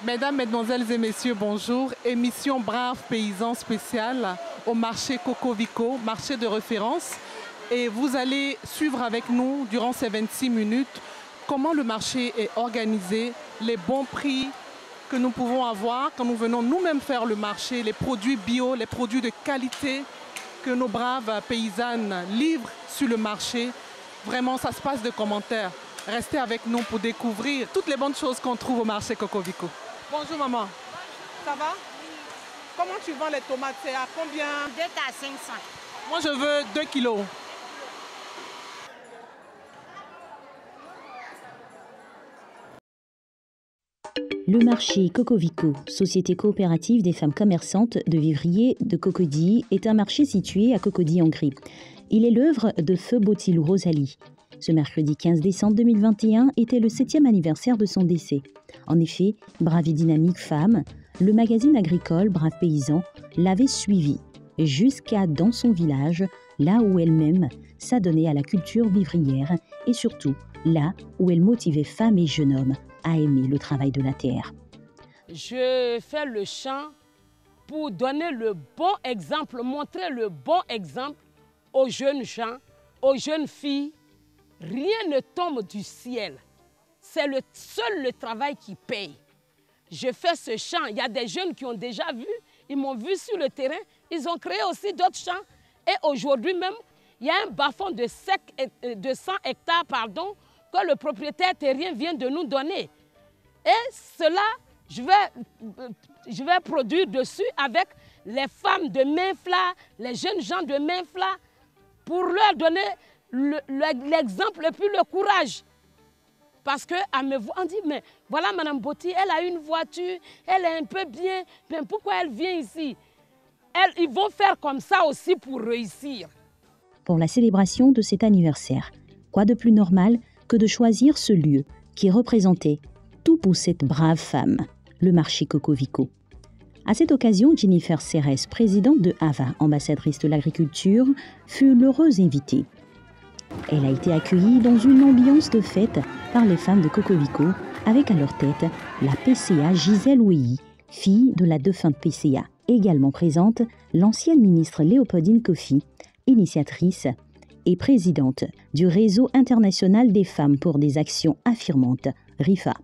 Mesdames, Mesdemoiselles et Messieurs, bonjour. Émission Braves Paysans spéciale au marché Cocovico, marché de référence. Et vous allez suivre avec nous durant ces 26 minutes comment le marché est organisé, les bons prix que nous pouvons avoir quand nous venons nous-mêmes faire le marché, les produits bio, les produits de qualité que nos braves paysannes livrent sur le marché. Vraiment, ça se passe de commentaires. Restez avec nous pour découvrir toutes les bonnes choses qu'on trouve au marché Cocovico. Bonjour maman. Ça va? Comment tu vends les tomates? C'est à combien? 2 à 500. Moi je veux 2 kilos. Le marché Cocovico, société coopérative des femmes commerçantes de vivriers de Cocody, est un marché situé à Cocody-en-Gris. Il est l'œuvre de Feu Botilou Rosalie. Ce mercredi 15 décembre 2021 était le 7e anniversaire de son décès. En effet, brave et dynamique femme, le magazine agricole Brave Paysan l'avait suivie jusqu'à dans son village, là où elle-même s'adonnait à la culture vivrière et surtout là où elle motivait femmes et jeunes hommes à aimer le travail de la terre. Je fais le chant pour donner le bon exemple, montrer le bon exemple aux jeunes gens, aux jeunes filles. Rien ne tombe du ciel. C'est seul le travail qui paye. Je fais ce chant. Il y a des jeunes qui ont déjà vu, ils m'ont vu sur le terrain, ils ont créé aussi d'autres champs. Et aujourd'hui même, il y a un bas-fond de 100 hectares que le propriétaire terrien vient de nous donner. Et cela, je vais produire dessus avec les femmes de Mainfla, les jeunes gens de Mainfla, pour leur donner l'exemple et puis le courage. Parce qu'à me voir, on dit, mais voilà Madame Boti, elle a une voiture, elle est un peu bien, mais pourquoi elle vient ici? Ils vont faire comme ça aussi pour réussir. Pour la célébration de cet anniversaire, quoi de plus normal que de choisir ce lieu qui représentait tout pour cette brave femme, le marché Cocovico. À cette occasion, Jennifer Serres, présidente de AVA, ambassadrice de l'agriculture, fut l'heureuse invitée. Elle a été accueillie dans une ambiance de fête par les femmes de Cocovico, avec à leur tête la PCA Gisèle Ouéhi, fille de la défunte PCA. Également présente, l'ancienne ministre Léopoldine Kofi, initiatrice et présidente du Réseau international des femmes pour des actions affirmantes, RIFA.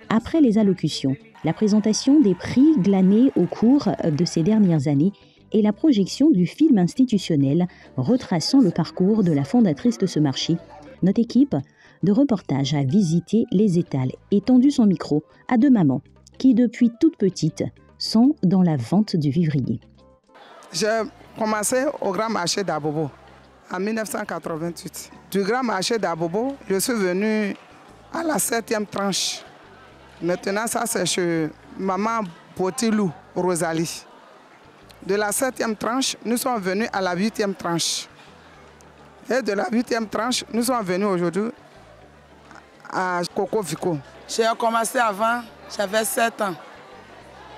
Après les allocutions, la présentation des prix glanés au cours de ces dernières années et la projection du film institutionnel retraçant le parcours de la fondatrice de ce marché, notre équipe de reportage a visité les étals et tendu son micro à 2 mamans qui, depuis toute petite, sont dans la vente du vivrier. J'ai commencé au grand marché d'Abobo en 1988. Du grand marché d'Abobo, je suis venu à la 7e tranche. Maintenant, ça c'est chez Maman Botilou Rosalie. De la 7e tranche, nous sommes venus à la 8e tranche. Et de la 8e tranche, nous sommes venus aujourd'hui à Cocovico. J'ai commencé avant, j'avais 7 ans.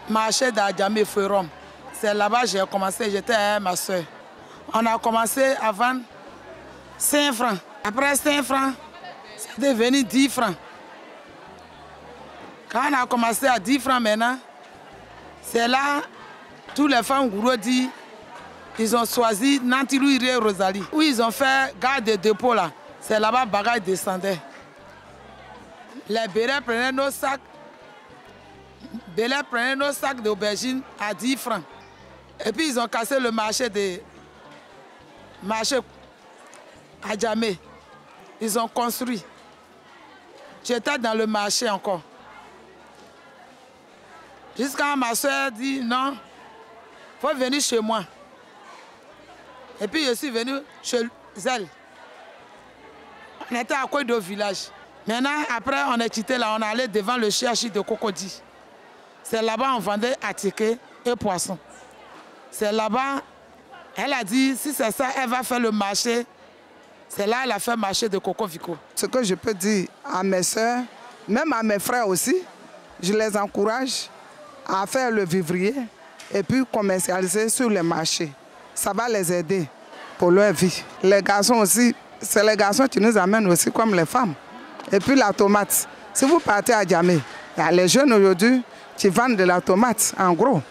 Marché d'Adjamé Forum. C'est là-bas que j'ai commencé, j'étais avec ma soeur. On a commencé à vendre 5 francs. Après 5 francs, c'est devenu 10 francs. Quand on a commencé à 10 francs maintenant, c'est là tous les femmes gourou disent, ils ont choisi Nantilou Iré Rosalie. Où ils ont fait garde de dépôt là. C'est là-bas bagaille descendait. Les bérets prenaient nos sacs. Bélé prenaient nos sacs d'aubergines à 10 francs. Et puis ils ont cassé le marché à Djamé. Ils ont construit. J'étais dans le marché encore. Jusqu'à ma soeur dit non, il faut venir chez moi. Et puis je suis venu chez elle. On était à côté du village. Maintenant, après, on est quitté là, on est allé devant le cherchi de Cocody. C'est là-bas on vendait attiqués et poissons. C'est là-bas, elle a dit, si c'est ça, elle va faire le marché. C'est là qu'elle a fait le marché de Cocovico. Ce que je peux dire à mes soeurs, même à mes frères aussi, je les encourage à faire le vivrier et puis commercialiser sur les marchés. Ça va les aider pour leur vie. Les garçons aussi, c'est les garçons qui nous amènent aussi comme les femmes. Et puis la tomate. Si vous partez à Djamé, il y a les jeunes aujourd'hui qui vendent de la tomate en gros.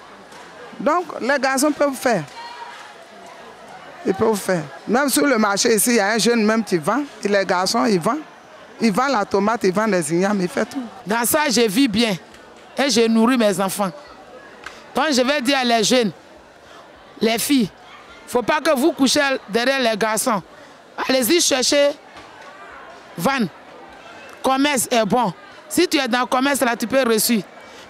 Donc les garçons peuvent faire. Ils peuvent faire. Même sur le marché ici, il y a un jeune même qui vend. Et les garçons, ils vendent. Ils vendent la tomate, ils vendent les ignames, ils font tout. Dans ça, je vis bien. Et je nourris mes enfants. Donc je vais dire à les jeunes, les filles, il ne faut pas que vous couchiez derrière les garçons. Allez-y chercher, vendre. Commerce est bon. Si tu es dans le commerce, là, tu peux réussir.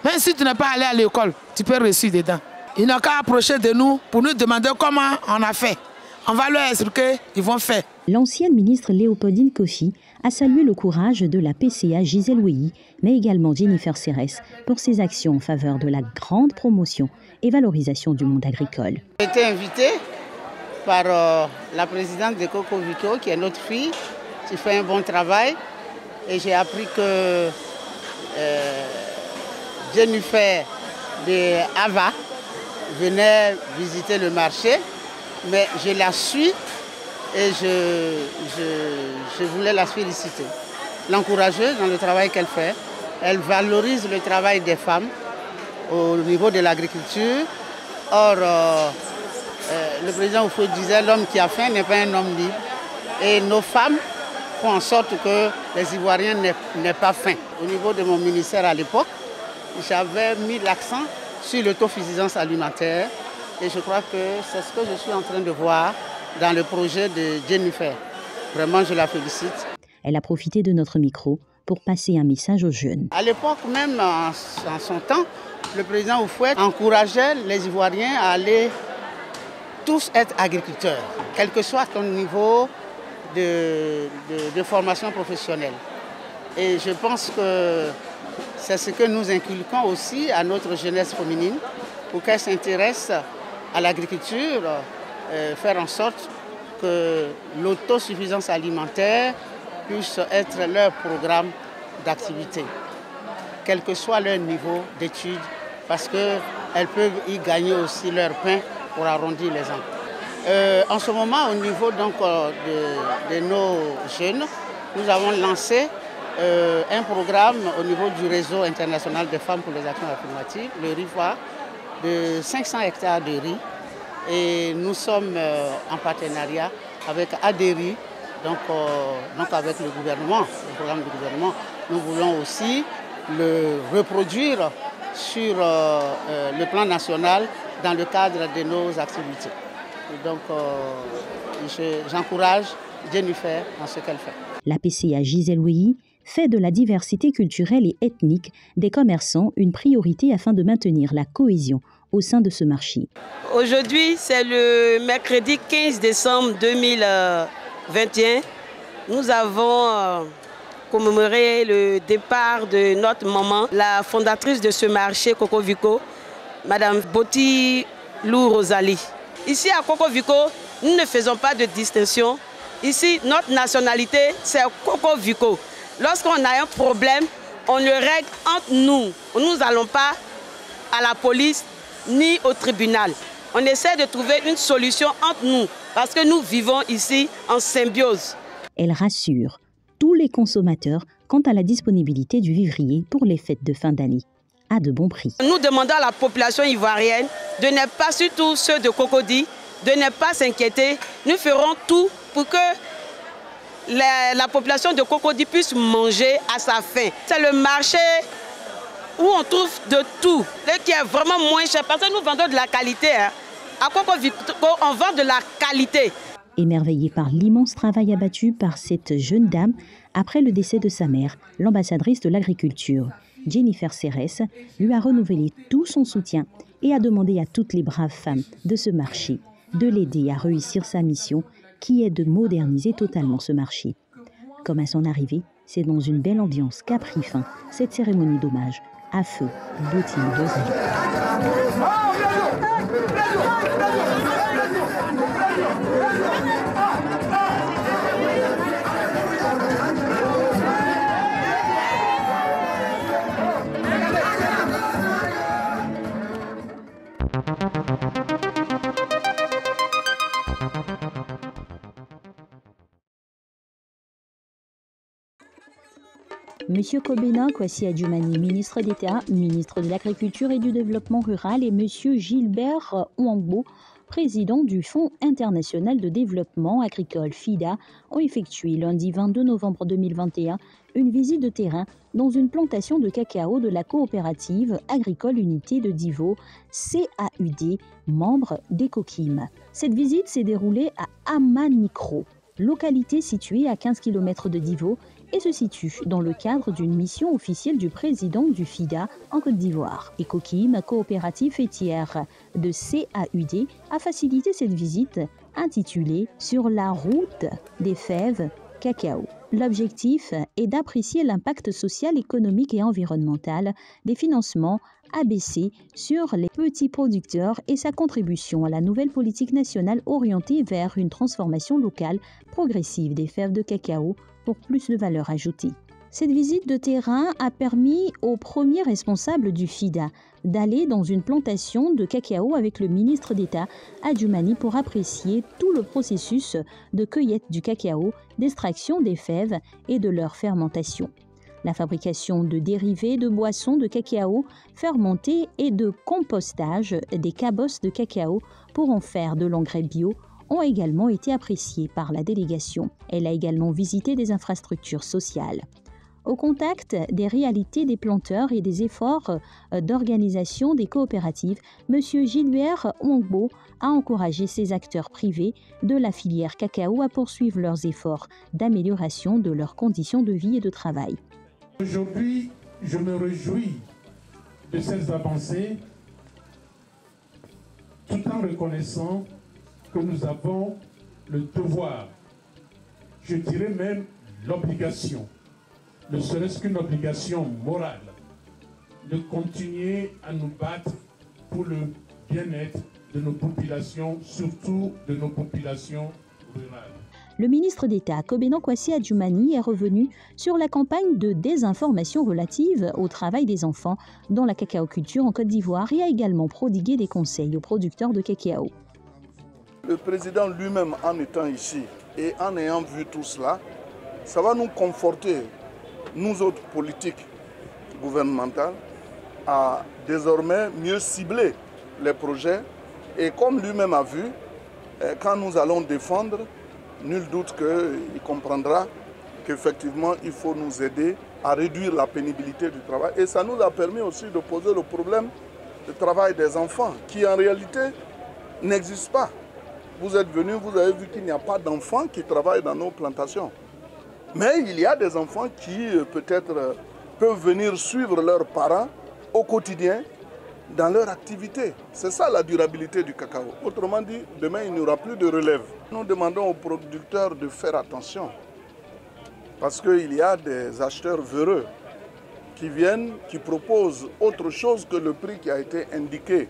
Même si tu n'es pas allé à l'école, tu peux réussir dedans. Ils n'ont qu'à approcher de nous pour nous demander comment on a fait. On va leur expliquer, ils vont faire. L'ancienne ministre Léopoldine Kofi a salué le courage de la PCA Gisèle Ouéhi, mais également Jennifer Serres pour ses actions en faveur de la grande promotion et valorisation du monde agricole. J'ai été invitée par la présidente de Coco Vico, qui est notre fille, qui fait un bon travail. Et j'ai appris que Jennifer de Ava venait visiter le marché, mais je la suis et je voulais la féliciter, l'encourager dans le travail qu'elle fait. Elle valorise le travail des femmes au niveau de l'agriculture. Or, le président Oufoué disait l'homme qui a faim n'est pas un homme libre. Et nos femmes font en sorte que les Ivoiriens n'aient pas faim. Au niveau de mon ministère à l'époque, j'avais mis l'accent sur l'autosuffisance alimentaire et je crois que c'est ce que je suis en train de voir dans le projet de Jennifer. Vraiment, je la félicite. Elle a profité de notre micro pour passer un message aux jeunes. À l'époque, même en son temps, le président Oufouet encourageait les Ivoiriens à aller tous être agriculteurs, quel que soit ton niveau de formation professionnelle. Et je pense que c'est ce que nous inculquons aussi à notre jeunesse féminine pour qu'elle s'intéresse à l'agriculture, faire en sorte que l'autosuffisance alimentaire puisse être leur programme d'activité, quel que soit leur niveau d'études, parce qu'elles peuvent y gagner aussi leur pain pour arrondir les angles. En ce moment, au niveau donc, de nos jeunes, nous avons lancé un programme au niveau du réseau international des femmes pour les actions affirmatives, le RIFA, de 500 hectares de riz. Et nous sommes en partenariat avec ADERI, donc avec le gouvernement, le programme du gouvernement. Nous voulons aussi le reproduire sur le plan national dans le cadre de nos activités. Et donc, j'encourage Jennifer dans ce qu'elle fait. La PCA Gisèle Ouéhi fait de la diversité culturelle et ethnique des commerçants une priorité afin de maintenir la cohésion au sein de ce marché. Aujourd'hui, c'est le mercredi 15 décembre 2021. Nous avons commémoré le départ de notre maman, la fondatrice de ce marché Coco Vico, Madame Boti Lou Rosalie. Ici à Coco Vico, nous ne faisons pas de distinction. Ici, notre nationalité, c'est Coco Vico. Lorsqu'on a un problème, on le règle entre nous. Nous n'allons pas à la police ni au tribunal. On essaie de trouver une solution entre nous parce que nous vivons ici en symbiose. Elle rassure tous les consommateurs quant à la disponibilité du vivrier pour les fêtes de fin d'année à de bons prix. Nous demandons à la population ivoirienne de ne pas, surtout ceux de Cocody, de ne pas s'inquiéter. Nous ferons tout pour que la population de Cocody puisse manger à sa faim. C'est le marché où on trouve de tout, qui est vraiment moins cher, parce que nous vendons de la qualité. À Coco Vico, on vend de la qualité. Émerveillée par l'immense travail abattu par cette jeune dame après le décès de sa mère, l'ambassadrice de l'agriculture, Jennifer Serres, lui a renouvelé tout son soutien et a demandé à toutes les braves femmes de ce marché de l'aider à réussir sa mission qui est de moderniser totalement ce marché. Comme à son arrivée, c'est dans une belle ambiance qu'a pris fin cette cérémonie d'hommage à feu Boti Lou Rosalie. M. Kobena Kwasi Adjumani, ministre d'État, ministre de l'Agriculture et du Développement rural, et M. Gilbert Ouangbo, président du Fonds international de développement agricole FIDA, ont effectué lundi 22 novembre 2021 une visite de terrain dans une plantation de cacao de la coopérative agricole unité de Divo, CAUD, membre d'Ecokim. Cette visite s'est déroulée à Amanikro, localité située à 15 km de Divo, et se situe dans le cadre d'une mission officielle du président du FIDA en Côte d'Ivoire. Ecokim, coopérative faîtière de CAUD, a facilité cette visite intitulée « Sur la route des fèves cacao ». L'objectif est d'apprécier l'impact social, économique et environnemental des financements ABC sur les petits producteurs et sa contribution à la nouvelle politique nationale orientée vers une transformation locale progressive des fèves de cacao pour plus de valeur ajoutée. Cette visite de terrain a permis au premier responsable du FIDA d'aller dans une plantation de cacao avec le ministre d'État Adjumani pour apprécier tout le processus de cueillette du cacao, d'extraction des fèves et de leur fermentation. La fabrication de dérivés de boissons de cacao fermentés et de compostage des cabosses de cacao pour en faire de l'engrais bio ont également été appréciées par la délégation. Elle a également visité des infrastructures sociales. Au contact des réalités des planteurs et des efforts d'organisation des coopératives, M. Gilbert Ouangbo a encouragé ces acteurs privés de la filière cacao à poursuivre leurs efforts d'amélioration de leurs conditions de vie et de travail. Aujourd'hui, je me réjouis de ces avancées tout en reconnaissant que nous avons le devoir, je dirais même l'obligation, ne serait-ce qu'une obligation morale, de continuer à nous battre pour le bien-être de nos populations, surtout de nos populations rurales. Le ministre d'État Kobena Kwasi Adjumani est revenu sur la campagne de désinformation relative au travail des enfants dans la cacaoculture en Côte d'Ivoire et a également prodigué des conseils aux producteurs de cacao. Le président lui-même, en étant ici et en ayant vu tout cela, ça va nous conforter, nous autres politiques gouvernementales, à désormais mieux cibler les projets. Et comme lui-même a vu, quand nous allons défendre, nul doute qu'il comprendra qu'effectivement, il faut nous aider à réduire la pénibilité du travail. Et ça nous a permis aussi de poser le problème du travail des enfants, qui en réalité n'existe pas. Vous êtes venus, vous avez vu qu'il n'y a pas d'enfants qui travaillent dans nos plantations. Mais il y a des enfants qui peut-être peuvent venir suivre leurs parents au quotidien dans leur activité. C'est ça la durabilité du cacao. Autrement dit, demain il n'y aura plus de relève. Nous demandons aux producteurs de faire attention parce qu'il y a des acheteurs véreux qui viennent, qui proposent autre chose que le prix qui a été indiqué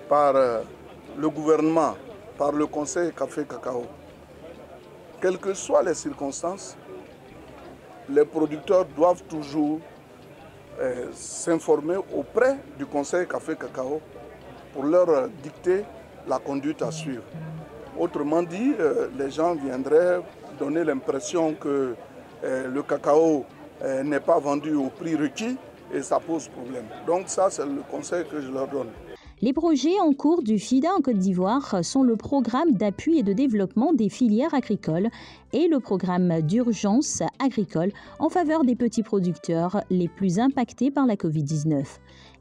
par le gouvernement, par le Conseil Café Cacao. Quelles que soient les circonstances, les producteurs doivent toujours s'informer auprès du Conseil Café Cacao pour leur dicter la conduite à suivre. Autrement dit, les gens viendraient donner l'impression que le cacao n'est pas vendu au prix requis et ça pose problème. Donc ça, c'est le conseil que je leur donne. Les projets en cours du FIDA en Côte d'Ivoire sont le programme d'appui et de développement des filières agricoles et le programme d'urgence agricole en faveur des petits producteurs les plus impactés par la Covid-19.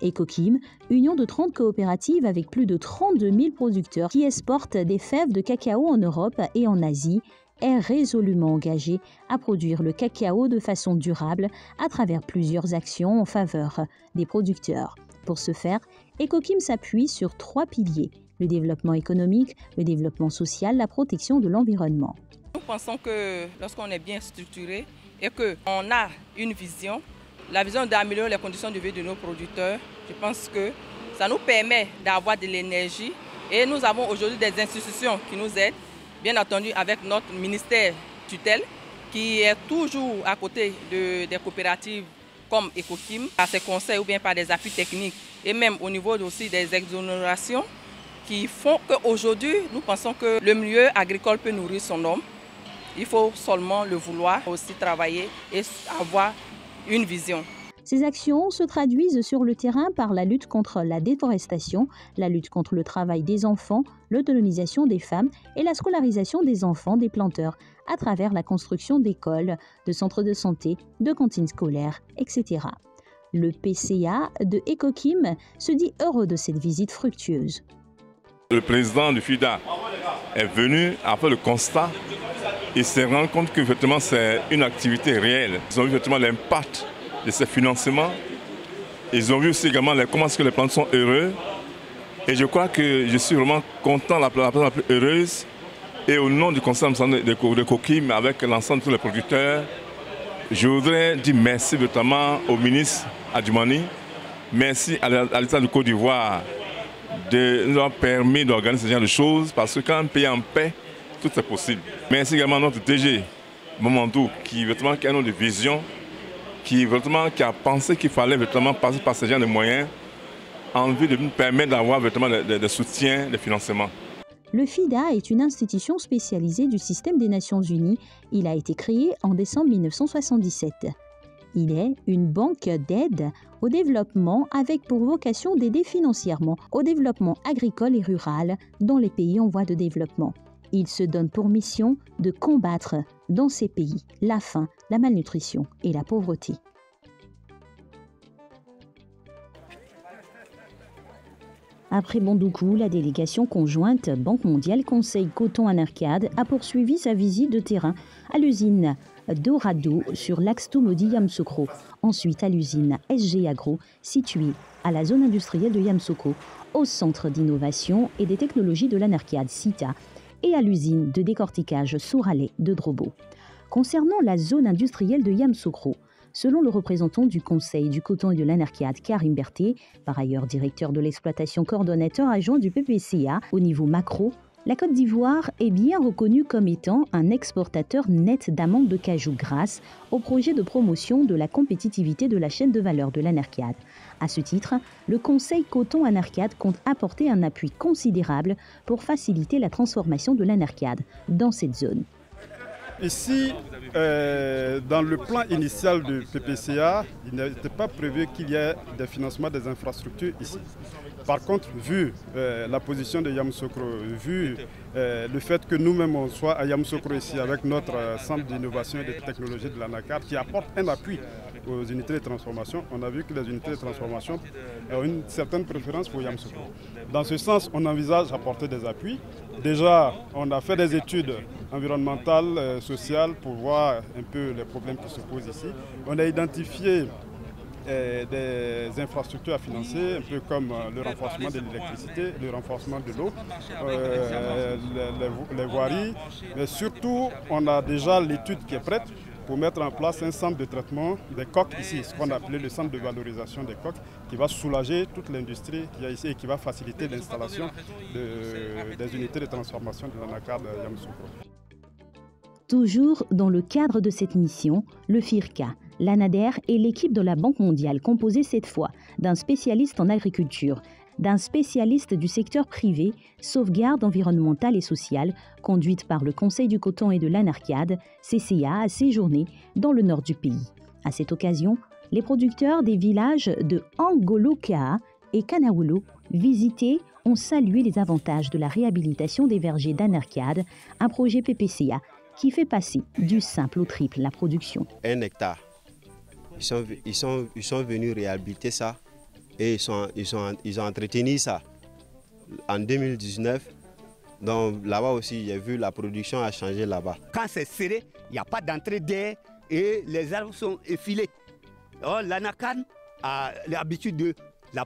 Ecokim, union de 30 coopératives avec plus de 32 000 producteurs qui exportent des fèves de cacao en Europe et en Asie, est résolument engagé à produire le cacao de façon durable à travers plusieurs actions en faveur des producteurs. Pour ce faire, Ecokim s'appuie sur 3 piliers, le développement économique, le développement social, la protection de l'environnement. Nous pensons que lorsqu'on est bien structuré et qu'on a une vision, la vision d'améliorer les conditions de vie de nos producteurs, je pense que ça nous permet d'avoir de l'énergie et nous avons aujourd'hui des institutions qui nous aident, bien entendu avec notre ministère tutelle qui est toujours à côté des coopératives comme Ecokim, par ses conseils ou bien par des appuis techniques et même au niveau aussi des exonérations qui font qu'aujourd'hui, nous pensons que le milieu agricole peut nourrir son homme. Il faut seulement le vouloir, aussi travailler et avoir une vision. Ces actions se traduisent sur le terrain par la lutte contre la déforestation, la lutte contre le travail des enfants, l'autonomisation des femmes et la scolarisation des enfants des planteurs à travers la construction d'écoles, de centres de santé, de cantines scolaires, etc. Le PCA de Ekokim se dit heureux de cette visite fructueuse. Le président du FIDA est venu après le constat et s'est rendu compte que effectivement, c'est une activité réelle. Ils ont vu effectivement l'impact de ces financements. Ils ont vu aussi également comment est-ce que les plantes sont heureux. Et je crois que je suis vraiment content, la personne la plus heureuse. Et au nom du conseil de Ekokim, avec l'ensemble de tous les producteurs, je voudrais dire merci notamment au ministre Adjumani, merci à l'État de Côte d'Ivoire de nous avoir permis d'organiser ce genre de choses, parce que quand un pays est en paix, tout est possible. Merci également à notre DG, Momandou, qui a un nom de vision, qui a pensé qu'il fallait passer par ce genre de moyens en vue de nous permettre d'avoir des soutiens, des financements. Le FIDA est une institution spécialisée du système des Nations Unies. Il a été créé en décembre 1977. Il est une banque d'aide au développement avec pour vocation d'aider financièrement au développement agricole et rural dans les pays en voie de développement. Il se donne pour mission de combattre dans ces pays la faim, la malnutrition et la pauvreté. Après Bondoukou, la délégation conjointe Banque mondiale Conseil Coton Anarcade a poursuivi sa visite de terrain à l'usine Dorado sur l'axe Tomodi-Yamoussoukro, ensuite à l'usine SG Agro située à la zone industrielle de Yamoussoukro, au centre d'innovation et des technologies de l'Anarcade CITA et à l'usine de décortiquage Souralais de Drobo. Concernant la zone industrielle de Yamoussoukro, selon le représentant du Conseil du coton et de l'Anarcade, Karim Berté, par ailleurs directeur de l'exploitation coordonnateur adjoint du PPCA au niveau macro, la Côte d'Ivoire est bien reconnue comme étant un exportateur net d'amandes de cajou grâce au projet de promotion de la compétitivité de la chaîne de valeur de l'Anarcade. À ce titre, le Conseil coton Anarcade compte apporter un appui considérable pour faciliter la transformation de l'Anarcade dans cette zone. Ici, dans le plan initial du PPCA, il n'était pas prévu qu'il y ait des financements des infrastructures ici. Par contre, vu la position de Yamoussoukro, vu le fait que nous-mêmes on soit à Yamoussoukro ici avec notre centre d'innovation et de technologie de l'Anarcade qui apporte un appui aux unités de transformation, on a vu que les unités de transformation ont une certaine préférence pour Yamoussoukro. Dans ce sens, on envisage d'apporter des appuis. Déjà, on a fait des études environnementales, sociales pour voir un peu les problèmes qui se posent ici. On a identifié des infrastructures à financer, un peu comme le renforcement de l'électricité, le renforcement de l'eau, les voiries. Mais surtout, on a déjà l'étude qui est prête pour mettre en place un centre de traitement des coques ici, ce qu'on a appelé le centre de valorisation des coques, qui va soulager toute l'industrie qu'il y a ici et qui va faciliter l'installation des unités de transformation de l'Anarcade Yamoussoukro. Toujours dans le cadre de cette mission, le FIRCA, l'ANADER et l'équipe de la Banque mondiale, composée cette fois d'un spécialiste en agriculture, d'un spécialiste du secteur privé, sauvegarde environnementale et sociale, conduite par le Conseil du coton et de l'Anarcade, CCA, a séjourné dans le nord du pays. À cette occasion, les producteurs des villages de Angolokaa et Kanawolo, visités, ont salué les avantages de la réhabilitation des vergers d'Anarcade, un projet PPCA qui fait passer du simple au triple la production. 1 hectare. Ils sont venus réhabiliter ça et ils ont entretenu ça en 2019. Donc là-bas aussi, j'ai vu la production a changé là-bas. Quand c'est serré, il n'y a pas d'entrée d'air et les arbres sont effilés. L'Anarcade a l'habitude de la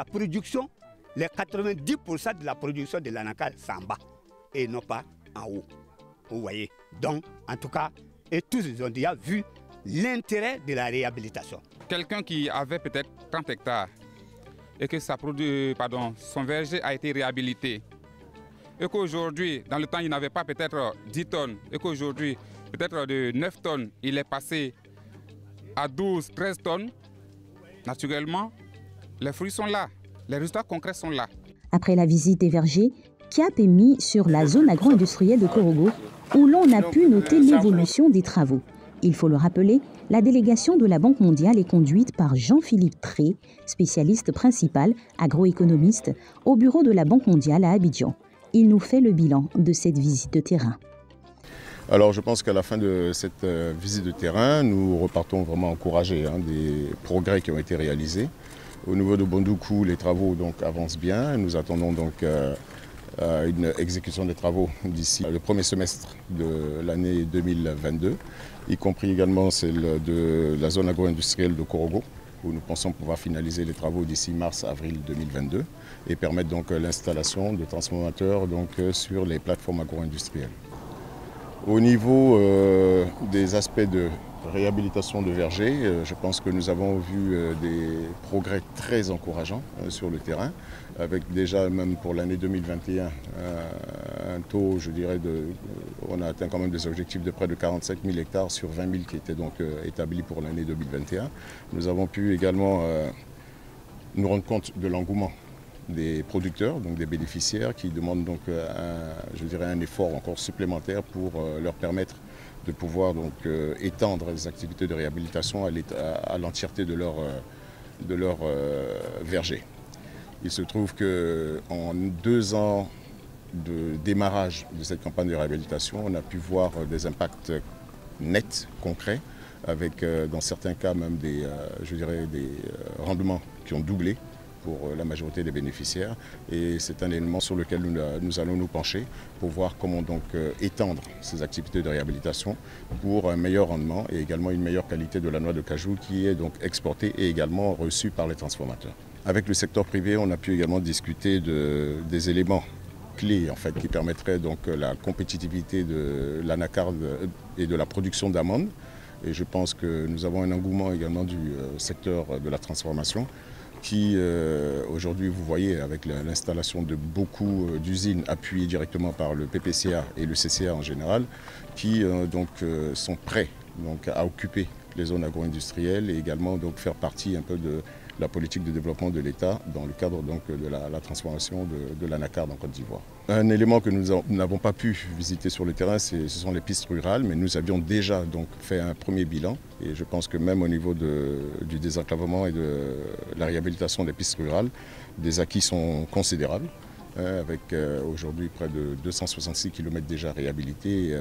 production, les 90% de la production de l'Anarcade, c'est en bas et non pas en haut. Vous voyez. Donc, en tout cas, et tous ils ont déjà vu l'intérêt de la réhabilitation. Quelqu'un qui avait peut-être 30 hectares et que son verger a été réhabilité et qu'aujourd'hui, dans le temps, il n'avait pas peut-être 10 tonnes et qu'aujourd'hui, peut-être de 9 tonnes, il est passé à 12, 13 tonnes, naturellement, les fruits sont là, les résultats concrets sont là. Après la visite des vergers, cap est mis sur la zone agro-industrielle de Korogo, où l'on a pu noter l'évolution des travaux. Il faut le rappeler, la délégation de la Banque mondiale est conduite par Jean-Philippe Tré, spécialiste principal, agroéconomiste, au bureau de la Banque mondiale à Abidjan. Il nous fait le bilan de cette visite de terrain. Alors je pense qu'à la fin de cette visite de terrain, nous repartons vraiment encouragés des progrès qui ont été réalisés. Au niveau de Bondoukou, les travaux donc, avancent bien. Nous attendons donc une exécution des travaux d'ici le premier semestre de l'année 2022, y compris également celle de la zone agro-industrielle de Korogo, où nous pensons pouvoir finaliser les travaux d'ici mars-avril 2022 et permettre donc l'installation de transformateurs donc, sur les plateformes agro-industrielles. Au niveau des aspects de réhabilitation de vergers, je pense que nous avons vu des progrès très encourageants sur le terrain, avec déjà même pour l'année 2021 un taux, je dirais, on a atteint quand même des objectifs de près de 47 000 hectares sur 20 000 qui étaient donc établis pour l'année 2021. Nous avons pu également nous rendre compte de l'engouement des producteurs, donc des bénéficiaires, qui demandent donc un effort encore supplémentaire pour leur permettre de pouvoir donc étendre les activités de réhabilitation à l'entièreté de leur verger. Il se trouve qu'en 2 ans de démarrage de cette campagne de réhabilitation, on a pu voir des impacts nets, concrets, avec dans certains cas même des rendements qui ont doublé pour la majorité des bénéficiaires, et c'est un élément sur lequel nous allons nous pencher pour voir comment donc étendre ces activités de réhabilitation pour un meilleur rendement et également une meilleure qualité de la noix de cajou qui est donc exportée et également reçue par les transformateurs. Avec le secteur privé, on a pu également discuter des éléments clés en fait, qui permettraient donc la compétitivité de l'anacarde et de la production d'amandes. Et je pense que nous avons un engouement également du secteur de la transformation qui aujourd'hui, vous voyez, avec l'installation de beaucoup d'usines appuyées directement par le PPCA et le CCA en général, qui sont prêts donc, à occuper les zones agro-industrielles et également donc, faire partie un peu de la politique de développement de l'État dans le cadre donc, de la transformation de l'anacarde en Côte d'Ivoire. Un élément que nous n'avons pas pu visiter sur le terrain, ce sont les pistes rurales, mais nous avions déjà donc, fait un premier bilan et je pense que même au niveau du désenclavement et de la réhabilitation des pistes rurales, des acquis sont considérables. Avec aujourd'hui près de 266 km déjà réhabilités,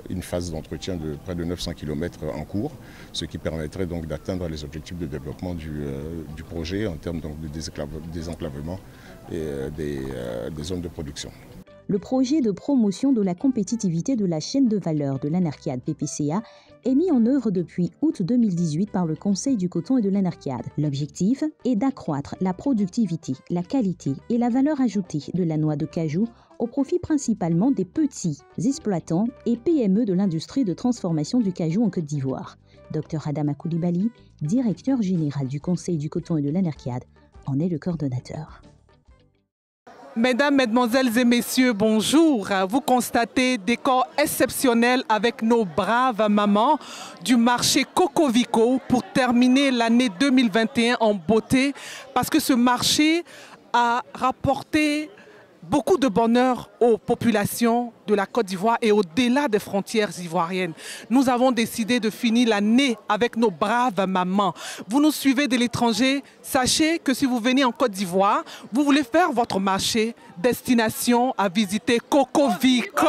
une phase d'entretien de près de 900 km en cours, ce qui permettrait donc d'atteindre les objectifs de développement du projet en termes donc, de désenclavement et des zones de production. Le projet de promotion de la compétitivité de la chaîne de valeur de l'Anarcade PPCA est mis en œuvre depuis août 2018 par le Conseil du coton et de l'Anarcade. L'objectif est d'accroître la productivité, la qualité et la valeur ajoutée de la noix de cajou au profit principalement des petits exploitants et PME de l'industrie de transformation du cajou en Côte d'Ivoire. Dr Adama Koulibaly, directeur général du Conseil du coton et de l'Anarcade, en est le coordonnateur. Mesdames, Mesdemoiselles et Messieurs, bonjour. Vous constatez décor exceptionnel avec nos braves mamans du marché Cocovico pour terminer l'année 2021 en beauté parce que ce marché a rapporté beaucoup de bonheur aux populations de la Côte d'Ivoire et au-delà des frontières ivoiriennes. Nous avons décidé de finir l'année avec nos braves mamans. Vous nous suivez de l'étranger, sachez que si vous venez en Côte d'Ivoire, vous voulez faire votre marché, destination à visiter Cocovico.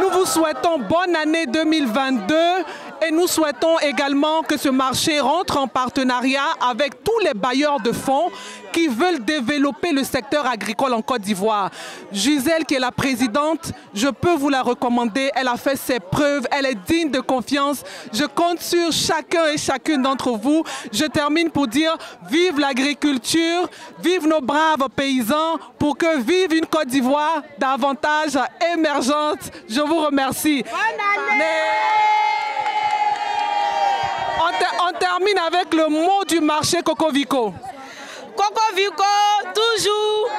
Nous vous souhaitons bonne année 2022 et nous souhaitons également que ce marché rentre en partenariat avec tous les bailleurs de fonds qui veulent développer le secteur agricole en Côte d'Ivoire. Gisèle, qui est la présidente, je peux vous la recommander. Elle a fait ses preuves, elle est digne de confiance. Je compte sur chacun et chacune d'entre vous. Je termine pour dire vive l'agriculture, vive nos braves paysans pour que vive une Côte d'Ivoire davantage émergente. Je vous remercie. Bonne année! On termine avec le mot du marché Cocovico. Cocovico, toujours.